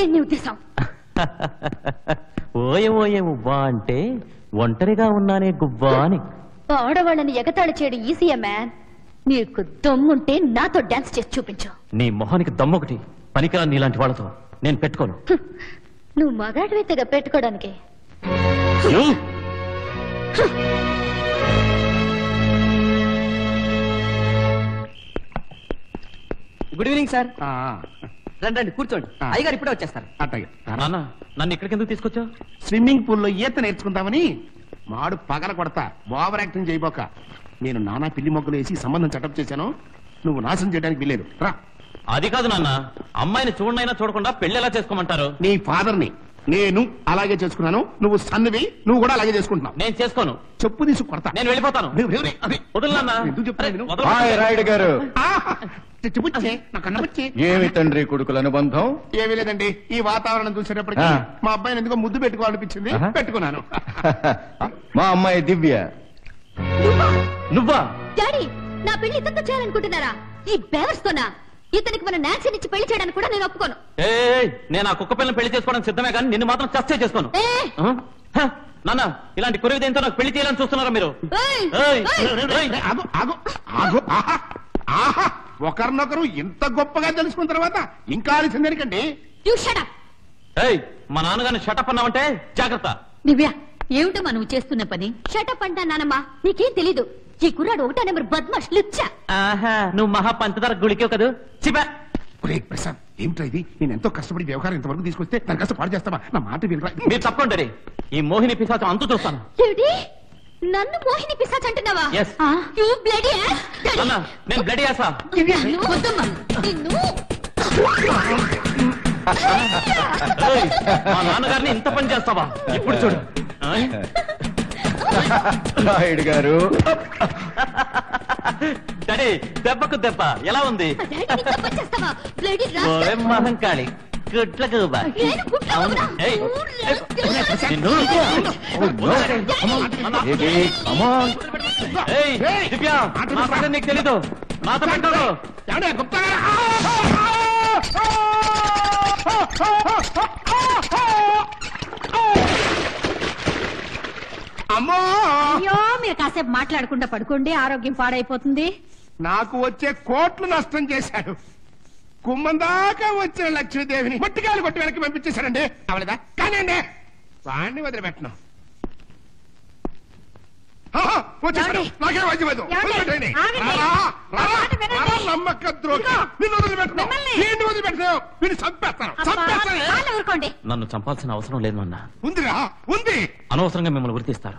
ఎన్ని ఉద్దేశం? ఓయే ఓయే ఉవ్వా అంటే ఒంటరిగా ఉన్నానే గువ్వా అని. ఆడవాళ్ళని ఎగతాళి చేయడం ఈజీయా మ్యాన్. నీకు దమ్ముంటే నాతో డాన్స్ చేసి చూపించు. నీ మొహానికి దమ్మొకటి, పనికిరా నీలాంటి వాళ్ళతో నేను పెట్టుకోను. నువ్వు మగాడివైతేగా పెట్టుకోవడానికి. Good evening sir. రండి రండి కూర్చోండి, అయ్యగారు ఇప్పుడే వచ్చేస్తారు. అట్టగే నాన్న, నన్ను ఇక్కడికి ఎందుకు తీసుకొచ్చావు? స్విమ్మింగ్ పూల్ లో ఈత నేర్చుకుందామని. మాడు పగల కొడతా, ఓవర్ యాక్టింగ్ చేయబోక. నేను నానా పిల్లి మొగ్గలు వేసి సంబంధం సెటప్ చేశాను. నువ్వు నాశనం చేయడానికి వీలేదు. రా. అది కాదు నాన్న, అమ్మాయిని చూడనైనా చూడకుండా పెళ్లి ఎలా చేసుకోమంటారు? నీ ఫాదర్ ని నేను అలాగే చేసుకున్నాను. నువ్వు సన్నువి, నువ్వు కూడా అలాగే చేసుకుంటున్నావు. నేను చేసుకోను. చెప్పు తీసు కొడతా. నేను వెళ్ళిపోతాను. వదులు నాన్న. ఎందుకు చెప్తాను? హాయ్ రాయుడు గారు. ఏమి తండ్రి కొడుకుల అనుబంధం? ఏమీ లేదండి, ఈ వాతావరణం చూసేటప్పటికి మా అబ్బాయిని ఎందుకో ముద్దు పెట్టుకోవాలనిపించింది, పెట్టుకున్నాను. మా అమ్మాయి దివ్య. నువ్వా? డాడీ, నా పెళ్లి ఇతనితో చేయాలనుకుంటున్నారా? ఈ బేవర్స్తోనా? ఇతనికి మన నాన్సీని ఇచ్చి పెళ్లి చేయడానికి కూడా నేను ఒప్పుకోను. నేను ఆ కుక్క పిల్లని పెళ్లి చేసుకోవడానికి సిద్ధమే కానీ నిన్ను మాత్రం చస్తే చేసుకోను. నాన్న, ఇలాంటి కురివిదేంతో నాకు పెళ్లి చేయాలని చూస్తున్నారా మీరు? ఒకరినొకరు ఇంత గొప్పగా తెలుసుకున్న తర్వాత ఇంకా ఆలస్యం దేనికండి? మా నాన్నగారిని షటప్ అన్నావంటే జాగ్రత్త. దివ్య, ఏమిటమ్మా నువ్వు చేస్తున్న పని? షటప్ అంటా నానమ్మా, నీకేం తెలీదు. ఈ కుర్రాడు 1వ నెంబర్ బద్మాష్ లుచ్చా. నువ్వు మహా పంచదార గుడికే కదూ. ప్రసాద్, ఏమిటో ఇది? నేను ఎంతో కష్టపడి వ్యవహారం ఇంతవరకు తీసుకొస్తే దాని కష్టం పాడు చేస్తావా? నా మాట వినరా? మీరు తప్పకుండా ఈ మోహిని పిశాచం అంతు చూస్తాను. నన్ను మోహిని పిశాచ్ అంటున్నావా? నేను బ్లడీ యాసా. మా నాన్నగారిని ఇంత పని చేస్తావా? ఇప్పుడు చూడు. రాయుడు గారు. డాడీ, దెబ్బకు దెబ్బ ఎలా ఉంది? మహంకాళి గుడ్లకు నీకు తెలీదు. నాతో పెట్టాడు. అమ్మో, అయ్యో, మీరు కాసేపు మాట్లాడకుండా పడుకోండి, ఆరోగ్యం పాడైపోతుంది. నాకు వచ్చే కోట్లు నష్టం చేశాడు. కుమ్మం దాకా వచ్చిన లక్ష్మీదేవిని మట్టికాయలు కొట్టి వెనక్కి పంపించేశాడండి. అవలేదా? కానీ అండి వాడిని వదిలిపెట్టను. నన్ను చంపాల్సిన అవసరం లేదు నాన్న. ఉందిరా, ఉంది. అనవసరంగా మిమ్మల్ని గుర్తిస్తారు.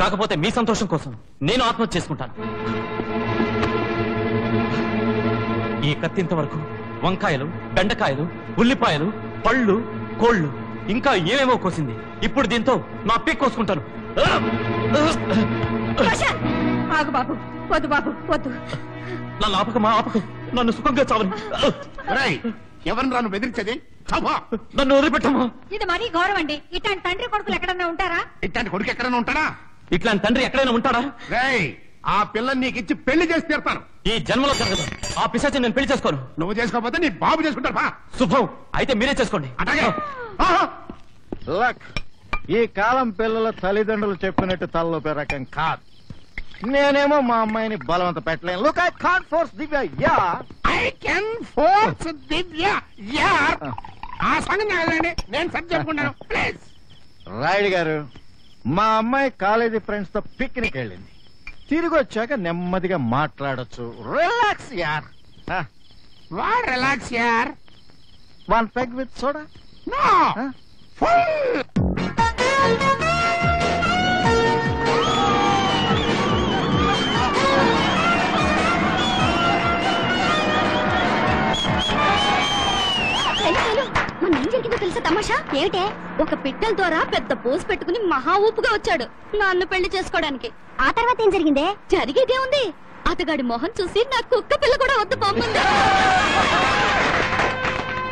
కాకపోతే మీ సంతోషం కోసం నేను ఆత్మహత్య చేసుకుంటాను. ఈ కత్తింత వరకు వంకాయలు, బెండకాయలు, ఉల్లిపాయలు, పళ్ళు, కోళ్లు ఇంకా ఏమేమో కోసింది. ఇప్పుడు దీంతో నా పీక్ కోసుకుంటాను. ఆగు బాబు, వద్దు బాబు, వద్దు. నన్ను ఆపకమా, ఆపకు. నన్ను సుఖంగా చావను. ఎవరిని రాను బెదిరించేది? నన్ను వదిలిపెట్టమా. ఇది మరీ గౌరవం అండి. ఇట్లాంటి తండ్రి కొడుకులు ఎక్కడన్నా ఉంటారా? ఇట్లాంటి కొడుకు ఎక్కడైనా ఉంటాడా? ఇట్లాంటి తండ్రి ఎక్కడైనా ఉంటాడా? ఆ పిల్లని నీకు ఇచ్చి పెళ్లి చేసి తీరుతాను. ఈ జన్మలో జరగదు. ఆ పిశాచిని నేను పెళ్లి చేసుకోను. నువ్వు చేసుకోకపోతే నీ బాబు చేసుకుంటారు. శుభం. అయితే మీరే చేసుకోండి. అట్లాగే. ఈ కాలం పిల్లల తల్లిదండ్రులు చెప్పినట్టు తలలోపే రకం కాదు. నేనేమో మా అమ్మాయిని బలవంత పెట్టలేను. Look, I can't force Divya. Yeah, I can force Divya. Yeah, ఆ సంగతి కాదండి, నేను సరి చెప్పుకుంటాను. ప్లీజ్. రాయుడు గారు, మా అమ్మాయి కాలేజీ ఫ్రెండ్స్ తో పిక్నిక్ వెళ్ళింది. తిరిగి వచ్చాక నెమ్మదిగా మాట్లాడొచ్చు. రిలాక్స్ యార్. వాట్ రిలాక్స్ యార్? 1 peg with soda? No, full. ఏం జరిగిందో తెలుసా తమాషా? ఏమిటే? ఒక పిట్టల ద్వారా పెద్ద పోసు పెట్టుకుని మహా ఊపుగా వచ్చాడు నన్ను పెళ్లి చేసుకోవడానికి. ఆ తర్వాత ఏం జరిగిందే? జరిగేదే ఉంది. అతగాడి మొహం చూసి నా కుక్క పిల్ల కూడా వద్దు పొమ్మంది.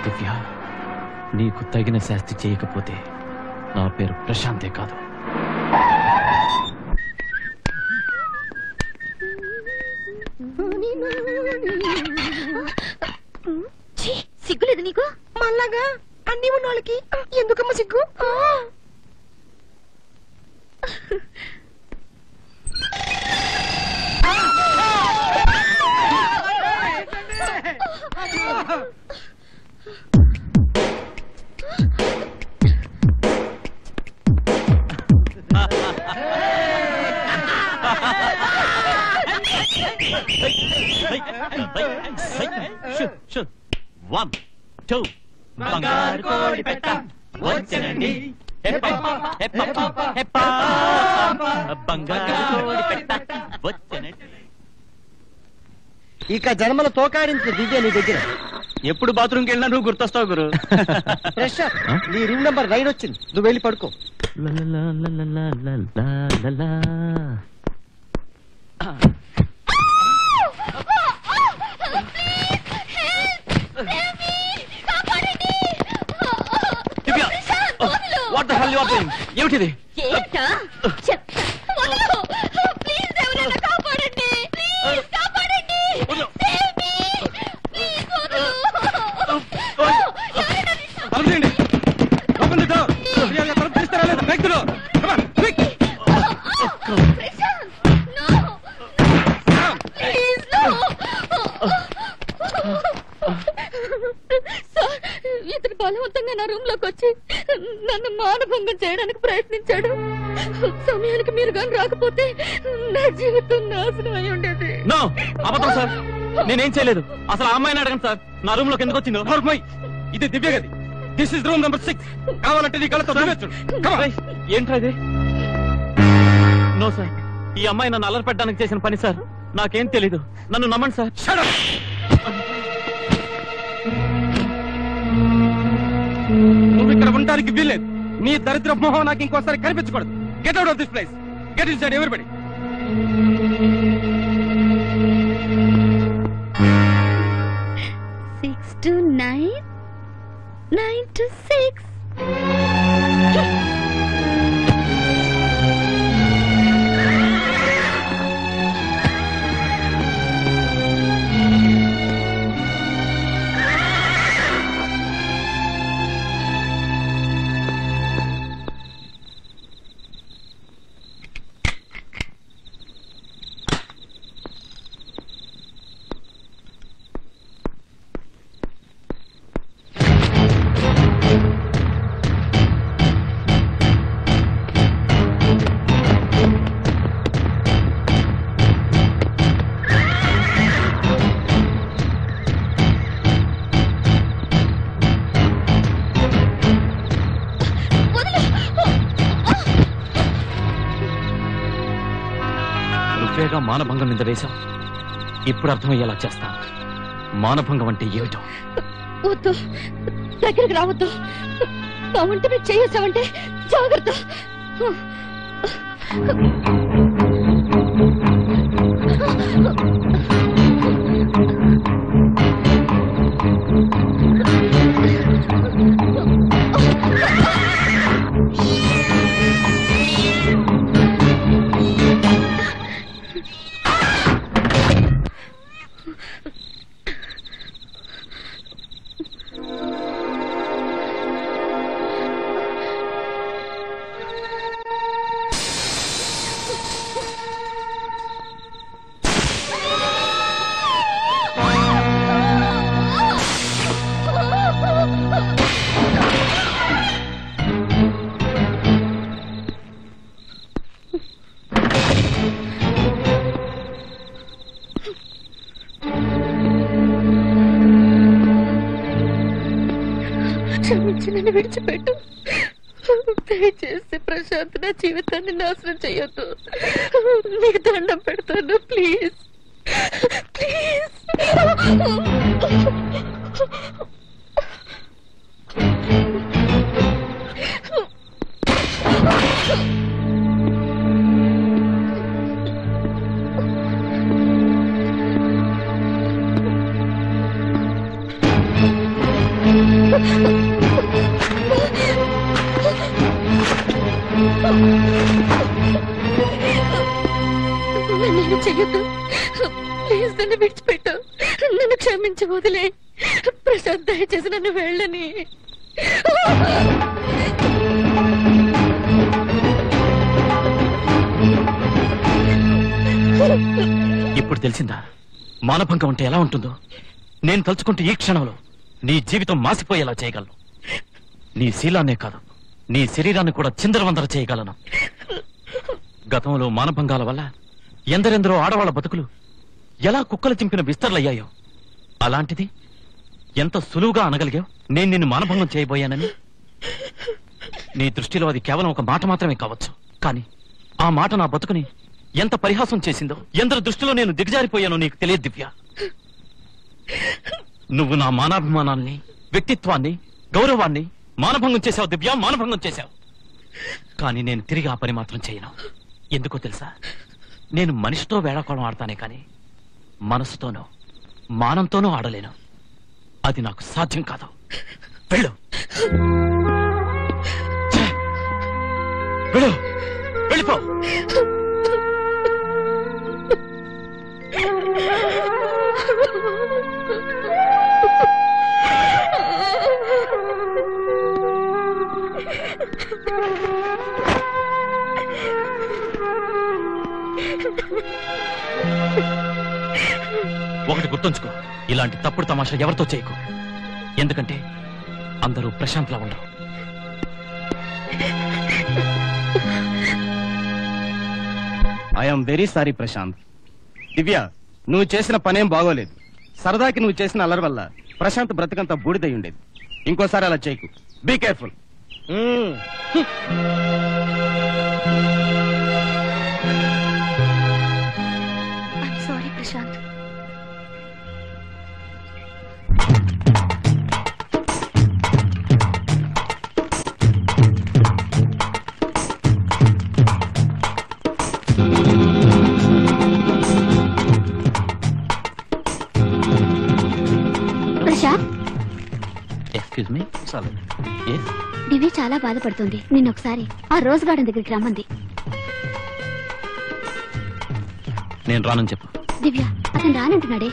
దివ్య, నీకు తగిన శాస్తి చేయకపోతే నా పేరు ప్రశాంతే కాదు. సిగ్గులేదు నీకు? మళ్ళాగా అన్ని ఉన్న వాళ్ళకి ఎందుకమ్మా సిగ్గు? వన్ టూ బంగారు కోడి పెట్ట వచ్చనండి బంగారు కోడి పెట్ట వచ్చనండి. ఇక జన్మల తోకాడించిన దివ్య నీ దగ్గర ఎప్పుడు బాత్రూమ్కి వెళ్ళినా నువ్వు గుర్తొస్తావు గురు. ఫ్రెష్ నీ రూమ్ నెంబర్ 9 వచ్చింది, నువ్వు వెళ్ళి పడుకో. What the hell you are doing? ఏమిటిది? ఇతను బలవంతంగా నా రూమ్ లోకి వచ్చి నన్ను మానభంగం చేయడానికి ప్రయత్నించాడు. సమయానికి మీరు కానీ రాకపోతే నా జీవితం నాశనం అయి ఉండేది. నో, అబద్ధం సార్, నేనేం చేయలేదు. అసలు ఆ అమ్మాయిని అడగండి సార్, నా రూమ్ లోకి ఎందుకు వచ్చిందో. ఇది దివ్య గది. This is room number 6. కావాలంటే నీ కళ్ళతో ఏంట్రా ఇది? నో సార్, ఈ అమ్మాయి నన్ను అల్లరి పెట్టడానికి చేసిన పని సార్. నాకేం తెలీదు, నన్ను నమ్మండి సార్. నువ్వు ఇక్కడ ఉండడానికి వీల్లేదు. నీ దరిద్ర మొహం నాకు ఇంకోసారి కనిపించకూడదు. Get out of this place. Get inside everybody. 6 to 9, 9 to 6. నువ్వేగా మానభంగం నింద వేశావు. ఇప్పుడు అర్థమయ్యేలా చేస్తా మానభంగం అంటే ఏమిటో. వద్దు, దగ్గరికి రావద్దు. నా వంట మీద చేసావంటే జాగ్రత్త. క్షమించి నన్ను విడిచిపెట్టు. దయచేసి ప్రశాంత్ నా జీవితాన్ని నాశనం చేయొద్దు. నీకు దండం పెడతాను, ప్లీజ్ ప్లీజ్. నన్ను చెయ్యొద్దు, ప్లీజ్. నన్ను విడిచిపెట్టు, నన్ను క్షమించి వదిలే. ప్రశాంత్ దయచేసి నన్ను వెళ్ళని. ఇప్పుడు తెలిసిందా మానభంగం అంటే ఎలా ఉంటుందో? నేను తలుచుకుంటే ఈ క్షణంలో నీ జీవితం మాసిపోయేలా చేయగలను. నీ శీలాన్నే కాదు, నీ శరీరాన్ని కూడా చిందరవందర చేయగలను. గతంలో మానభంగాల వల్ల ఎందరెందరో ఆడవాళ్ల బతుకులు ఎలా కుక్కలు చింపిన విస్తర్లయ్యాయో, అలాంటిది ఎంత సులువుగా అనగలిగావు నేను నిన్ను మానభంగం చేయబోయానని? నీ దృష్టిలో అది కేవలం ఒక మాట మాత్రమే కావచ్చు, కానీ ఆ మాట నా బతుకుని ఎంత పరిహాసం చేసిందో, ఎందరి దృష్టిలో నేను దిగజారిపోయానో నీకు తెలియదు దివ్య. నువ్వు నా మానాభిమానాన్ని, వ్యక్తిత్వాన్ని, గౌరవాన్ని మానభంగం చేశావు దివ్య, మానభంగం చేశావు. కానీ నేను తిరిగి ఆ పని మాత్రం చేయను. ఎందుకో తెలుసా? నేను మనిషితో వేళాకోళం ఆడతానే కానీ మనసుతోనో మానంతోనూ ఆడలేను. అది నాకు సాధ్యం కాదు. వెళ్ళు, వెళ్ళు, వెళ్ళిపో. ఒకటి గుర్తుంచుకో, ఇలాంటి తప్పుడు తమాషా ఎవరితో చేయకు. ఎందుకంటే అందరూ ప్రశాంతంగా ఉండరు. I'm very sorry Prashanth. Divya, నువ్వు చేసిన పనేం బాగోలేదు. సరదాకి నువ్వు చేసిన అల్లరి వల్ల ప్రశాంత్ బ్రతకంతా బూడిదై ఉండేది. ఇంకోసారి అలా చేయకు. Be careful. Sorry Prashanth. Excuse me. Divya చాలా బాధపడుతుంది. నిన్న ఒకసారి ఆ రోజ్ గార్డెన్ దగ్గరికి రమ్మంది. నేను రానని చెప్పు. దివ్య అతను రానంటున్నాడే.